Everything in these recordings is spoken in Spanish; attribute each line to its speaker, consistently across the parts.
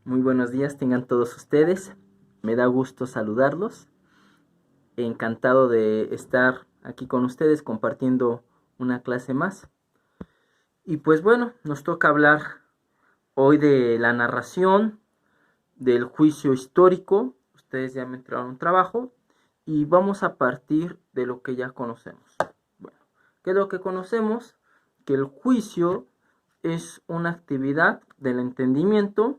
Speaker 1: Muy buenos días tengan todos ustedes. Me da gusto saludarlos. Encantado de estar aquí con ustedes compartiendo una clase más. Y pues bueno, nos toca hablar hoy de la narración, del juicio histórico. Ustedes ya me entregaron un trabajo y vamos a partir de lo que ya conocemos. Bueno, ¿qué es lo que conocemos? Que el juicio es una actividad del entendimiento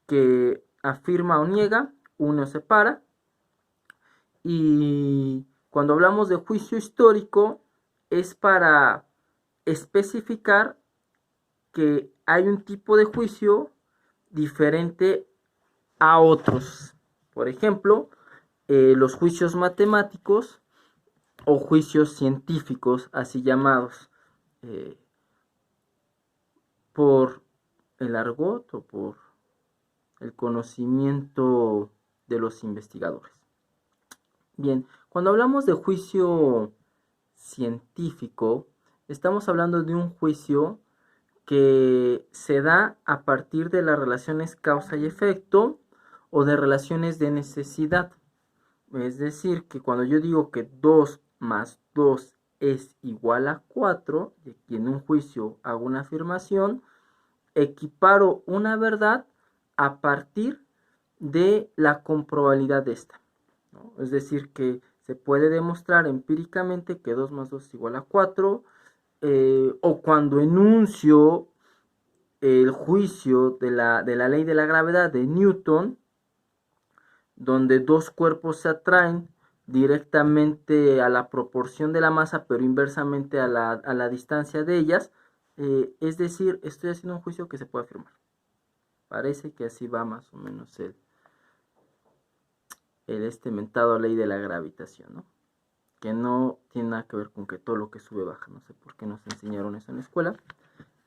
Speaker 1: que afirma o niega, une o separa. Y cuando hablamos de juicio histórico es para especificar que hay un tipo de juicio diferente a otros. Por ejemplo, los juicios matemáticos o juicios científicos, así llamados, eh, por el argot o por el conocimiento de los investigadores. Bien, cuando hablamos de juicio científico, estamos hablando de un juicio que se da a partir de las relaciones causa y efecto o de relaciones de necesidad. Es decir, que cuando yo digo que 2 más 2 es igual a 4, y aquí en un juicio hago una afirmación, equiparo una verdad a partir de la comprobabilidad de esta, ¿no? Es decir, que se puede demostrar empíricamente que 2 más 2 es igual a 4, o cuando enuncio el juicio de la ley de la gravedad de Newton, donde dos cuerpos se atraen directamente a la proporción de la masa, pero inversamente a la distancia de ellas, es decir, estoy haciendo un juicio que se puede afirmar. Parece que así va más o menos el mentado ley de la gravitación, ¿no? Que no tiene nada que ver con que todo lo que sube baja. No sé por qué nos enseñaron eso en la escuela.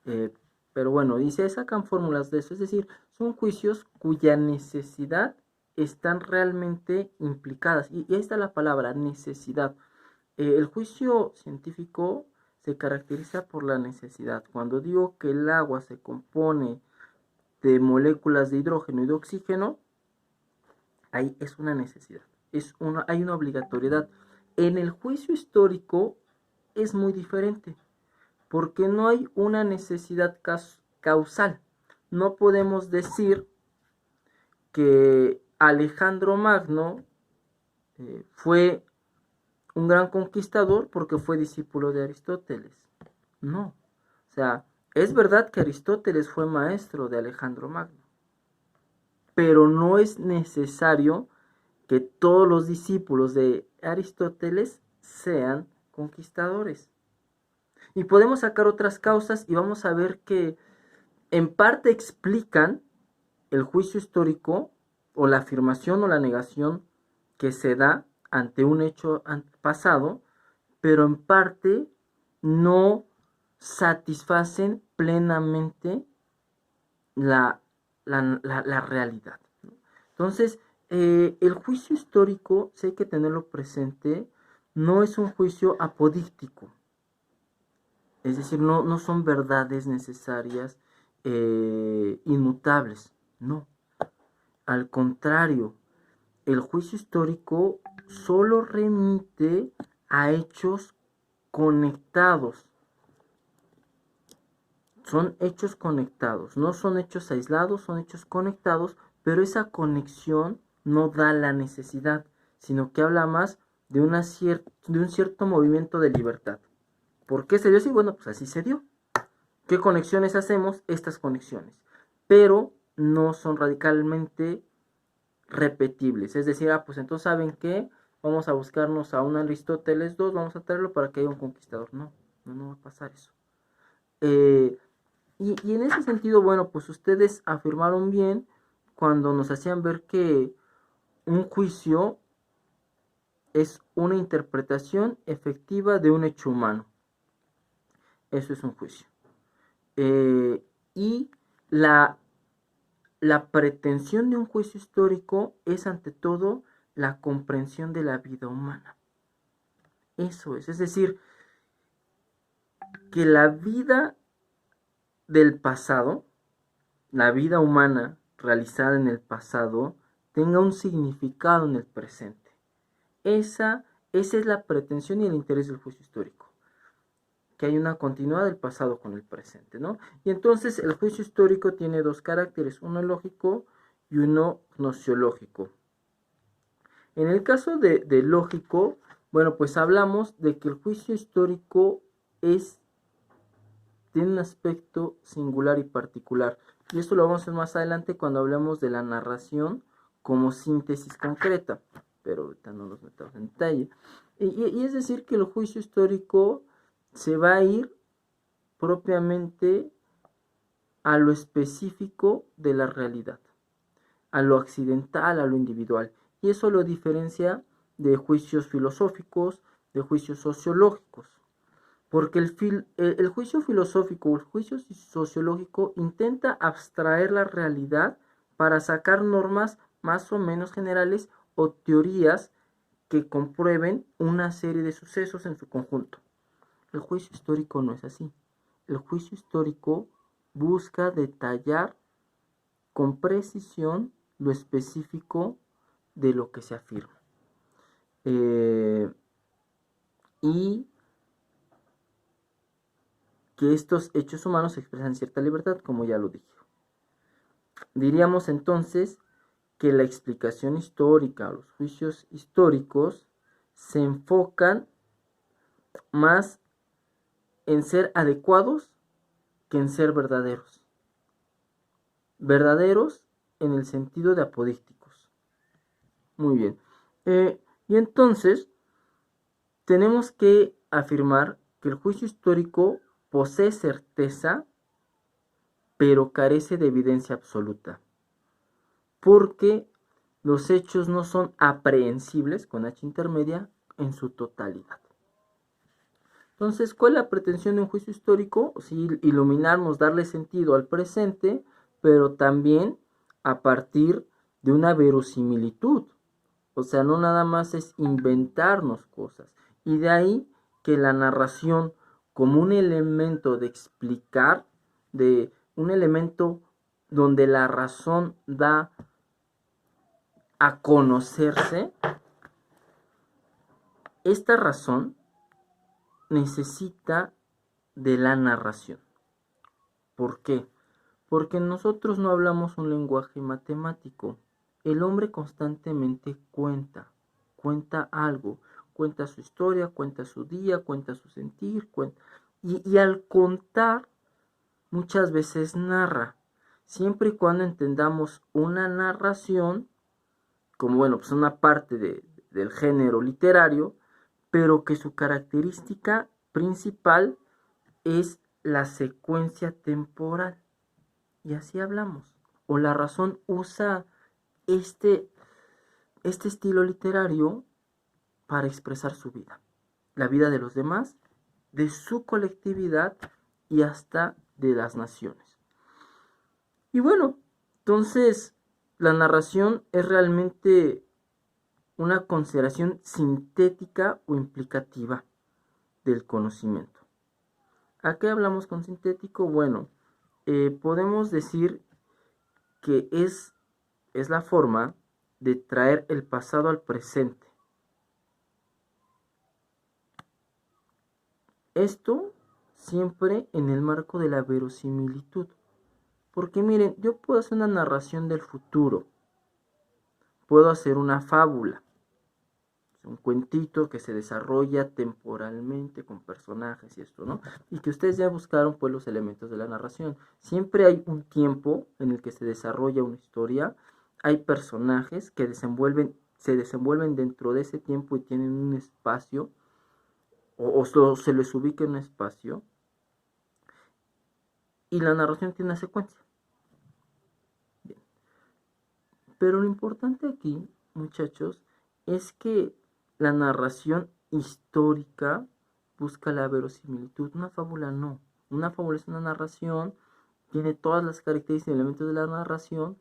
Speaker 1: Eh, pero bueno, dice, sacan fórmulas de eso. Es decir, son juicios cuya necesidad están realmente implicadas. Y ahí está la palabra, necesidad. El juicio científico se caracteriza por la necesidad. Cuando digo que el agua se compone de moléculas de hidrógeno y de oxígeno, ahí es una necesidad, hay una obligatoriedad. En el juicio histórico es muy diferente, porque no hay una necesidad causal. No podemos decir que Alejandro Magno fue un gran conquistador porque fue discípulo de Aristóteles. No. O sea, es verdad que Aristóteles fue maestro de Alejandro Magno, pero no es necesario que todos los discípulos de Aristóteles sean conquistadores. Y podemos sacar otras causas y vamos a ver que en parte explican el juicio histórico o la afirmación o la negación que se da ante un hecho pasado, pero en parte no satisfacen plenamente la realidad. Entonces, el juicio histórico, si hay que tenerlo presente, no es un juicio apodíctico, es decir, no son verdades necesarias, inmutables, no. Al contrario, el juicio histórico solo remite a hechos conectados. Son hechos conectados, no son hechos aislados, son hechos conectados, pero esa conexión no da la necesidad, sino que habla más de un cierto movimiento de libertad. ¿Por qué se dio así? Bueno, pues así se dio. ¿Qué conexiones hacemos? Estas conexiones. Pero no son radicalmente repetibles. Es decir, pues entonces, ¿saben qué? Vamos a buscarnos a un Aristóteles 2, vamos a traerlo para que haya un conquistador. No va a pasar eso. Y en ese sentido, bueno, pues ustedes afirmaron bien cuando nos hacían ver que un juicio es una interpretación efectiva de un hecho humano. Eso es un juicio. Y la, la pretensión de un juicio histórico es ante todo la comprensión de la vida humana. Eso es decir, que la vida del pasado, la vida humana realizada en el pasado tenga un significado en el presente. Esa es la pretensión y el interés del juicio histórico, que hay una continuidad del pasado con el presente, ¿no? Y entonces el juicio histórico tiene dos caracteres, uno lógico y uno gnosiológico. En el caso de lógico, bueno, pues hablamos de que el juicio histórico tiene un aspecto singular y particular. Y esto lo vamos a ver más adelante cuando hablemos de la narración como síntesis concreta. Pero ahorita no nos metamos en detalle. Y es decir que el juicio histórico se va a ir propiamente a lo específico de la realidad, a lo accidental, a lo individual. Y eso lo diferencia de juicios filosóficos, de juicios sociológicos. Porque el juicio filosófico o el juicio sociológico intenta abstraer la realidad para sacar normas más o menos generales o teorías que comprueben una serie de sucesos en su conjunto. El juicio histórico no es así. El juicio histórico busca detallar con precisión lo específico de lo que se afirma. Y que estos hechos humanos expresan cierta libertad, como ya lo dije. Diríamos entonces que la explicación histórica, los juicios históricos, se enfocan más en ser adecuados que en ser verdaderos. Verdaderos en el sentido de apodícticos. Muy bien. Y entonces tenemos que afirmar que el juicio histórico posee certeza, pero carece de evidencia absoluta, porque los hechos no son aprehensibles, con H intermedia, en su totalidad. Entonces, ¿cuál es la pretensión de un juicio histórico? Sí, iluminarnos, darle sentido al presente, pero también a partir de una verosimilitud. O sea, no nada más es inventarnos cosas. Y de ahí que la narración como un elemento de explicar, de un elemento donde la razón da a conocerse, esta razón necesita de la narración. ¿Por qué? Porque nosotros no hablamos un lenguaje matemático. El hombre constantemente cuenta algo, cuenta su historia, cuenta su día, cuenta su sentir, y al contar muchas veces narra. Siempre y cuando entendamos una narración como, bueno, pues una parte del género literario, pero que su característica principal es la secuencia temporal. Y así hablamos. O la razón usa este estilo literario para expresar su vida, la vida de los demás, de su colectividad y hasta de las naciones. Y bueno, entonces la narración es realmente una consideración sintética o implicativa del conocimiento. ¿A qué hablamos con sintético? Bueno, podemos decir que es la forma de traer el pasado al presente. Esto siempre en el marco de la verosimilitud. Porque miren, yo puedo hacer una narración del futuro, puedo hacer una fábula, un cuentito que se desarrolla temporalmente con personajes y esto, ¿no? Y que ustedes ya buscaron pues los elementos de la narración. Siempre hay un tiempo en el que se desarrolla una historia, hay personajes que se desenvuelven dentro de ese tiempo y tienen un espacio, o se les ubica en un espacio, y la narración tiene una secuencia. Bien. Pero lo importante aquí, muchachos, es que la narración histórica busca la verosimilitud, una fábula no. Una fábula es una narración, tiene todas las características y elementos de la narración,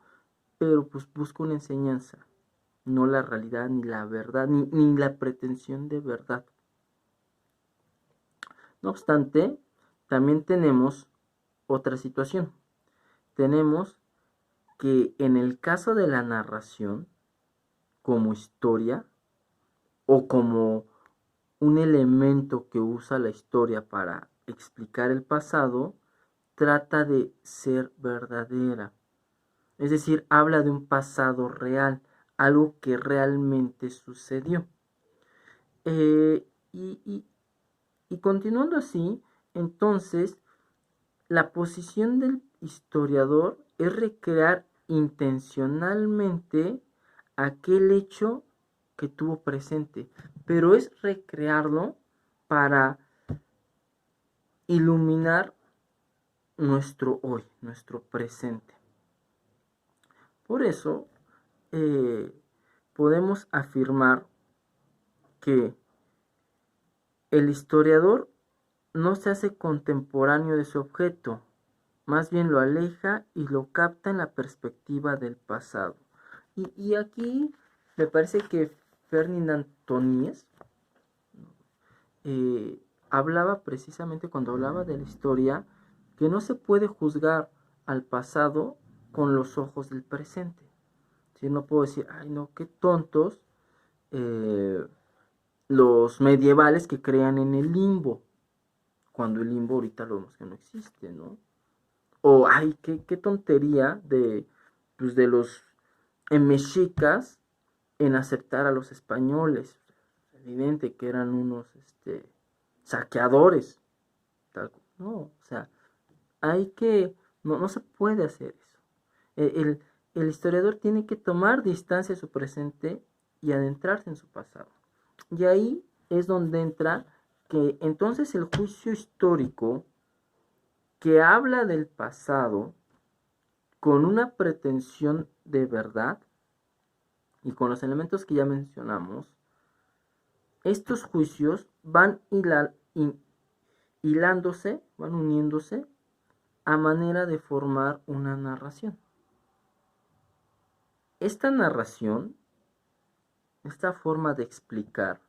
Speaker 1: pero pues busca una enseñanza, no la realidad, ni la verdad, ni la pretensión de verdad. No obstante, también tenemos otra situación. Tenemos que en el caso de la narración, como historia o como un elemento que usa la historia para explicar el pasado, trata de ser verdadera. Es decir, habla de un pasado real, algo que realmente sucedió. Eh, y, y, y continuando así, entonces, la posición del historiador es recrear intencionalmente aquel hecho que tuvo presente, pero es recrearlo para iluminar nuestro hoy, nuestro presente. Por eso, podemos afirmar que el historiador no se hace contemporáneo de su objeto, más bien lo aleja y lo capta en la perspectiva del pasado. Y aquí me parece que Ferdinand Tonies hablaba precisamente cuando hablaba de la historia que no se puede juzgar al pasado con los ojos del presente. ¿Sí? No puedo decir, ay no, qué tontos los medievales que crean en el limbo, cuando el limbo ahorita lo vemos que no existe, ¿no? O, ay, qué tontería pues, de los mexicas en aceptar a los españoles. Es evidente que eran unos saqueadores. No, o sea, no se puede hacer eso. El historiador tiene que tomar distancia de su presente y adentrarse en su pasado. Y ahí es donde entra que entonces el juicio histórico que habla del pasado con una pretensión de verdad y con los elementos que ya mencionamos, estos juicios van hilándose, van uniéndose a manera de formar una narración. Esta narración, esta forma de explicar,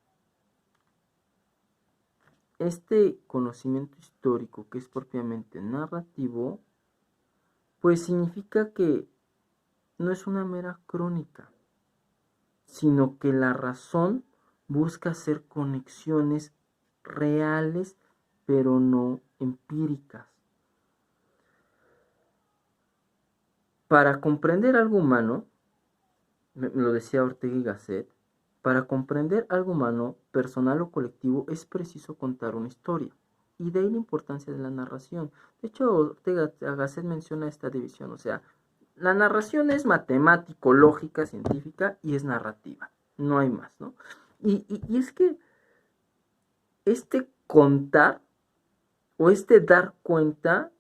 Speaker 1: este conocimiento histórico que es propiamente narrativo, pues significa que no es una mera crónica, sino que la razón busca hacer conexiones reales, pero no empíricas. Para comprender algo humano, lo decía Ortega y Gasset, para comprender algo humano, personal o colectivo, es preciso contar una historia. Y de ahí la importancia de la narración. De hecho, Ortega y Gasset menciona esta división, o sea, la narración es matemático, lógica, científica y es narrativa. No hay más, ¿no? Y es que este contar o este dar cuenta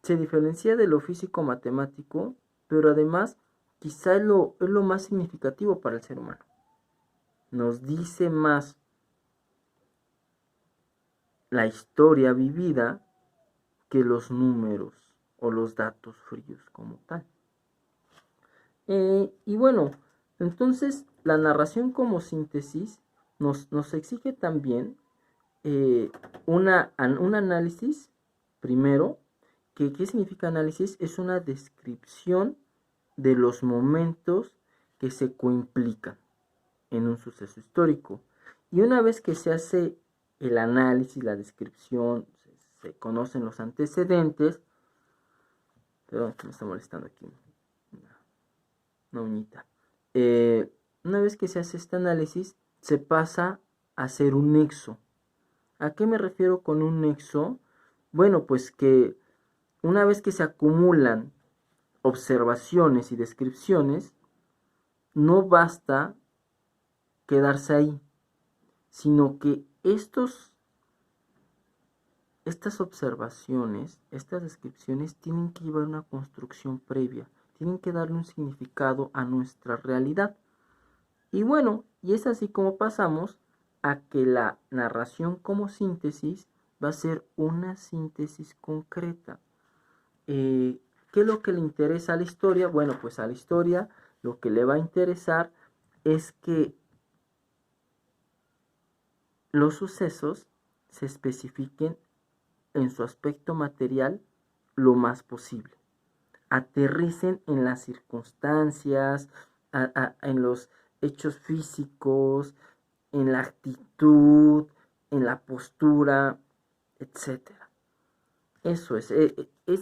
Speaker 1: se diferencia de lo físico-matemático, pero además quizá es lo más significativo para el ser humano. Nos dice más la historia vivida que los números o los datos fríos como tal. Y bueno, entonces la narración como síntesis nos exige también un análisis primero. ¿Qué significa análisis? Es una descripción de los momentos que se coimplican en un suceso histórico. Y una vez que se hace el análisis, la descripción, se conocen los antecedentes. Perdón, me está molestando aquí una uñita. Una vez que se hace este análisis, se pasa a hacer un nexo. ¿A qué me refiero con un nexo? Bueno, pues que una vez que se acumulan observaciones y descripciones, no basta quedarse ahí, sino que estas observaciones, estas descripciones tienen que llevar una construcción previa, tienen que darle un significado a nuestra realidad. Y bueno, y es así como pasamos a que la narración como síntesis va a ser una síntesis concreta. ¿Qué es lo que le interesa a la historia? Bueno, pues a la historia lo que le va a interesar es que los sucesos se especifiquen en su aspecto material lo más posible. aterricen en las circunstancias, en los hechos físicos, en la actitud, en la postura, etcétera. Eso es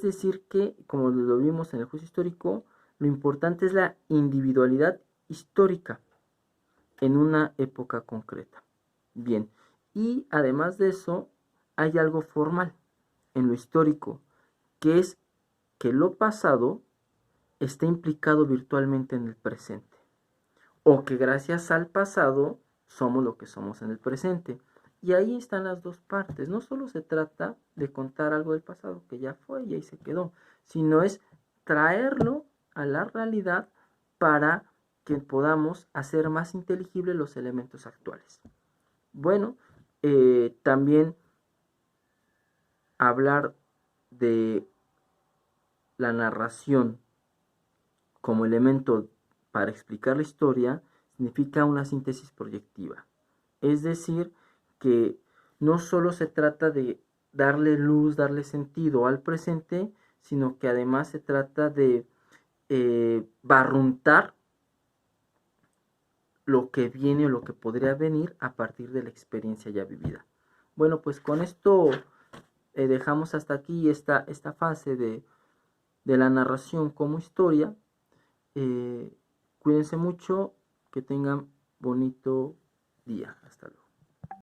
Speaker 1: decir que, como lo vimos en el juicio histórico, lo importante es la individualidad histórica en una época concreta. Bien, y además de eso, hay algo formal en lo histórico, que es que lo pasado está implicado virtualmente en el presente, o que gracias al pasado somos lo que somos en el presente. Y ahí están las dos partes. No solo se trata de contar algo del pasado que ya fue y ahí se quedó, sino es traerlo a la realidad para que podamos hacer más inteligibles los elementos actuales. Bueno, también hablar de la narración como elemento para explicar la historia significa una síntesis proyectiva. Es decir, que no solo se trata de darle luz, darle sentido al presente, sino que además se trata de barruntar lo que viene o lo que podría venir a partir de la experiencia ya vivida. Bueno, pues con esto dejamos hasta aquí esta fase de la narración como historia. Cuídense mucho, que tengan bonito día. Hasta luego.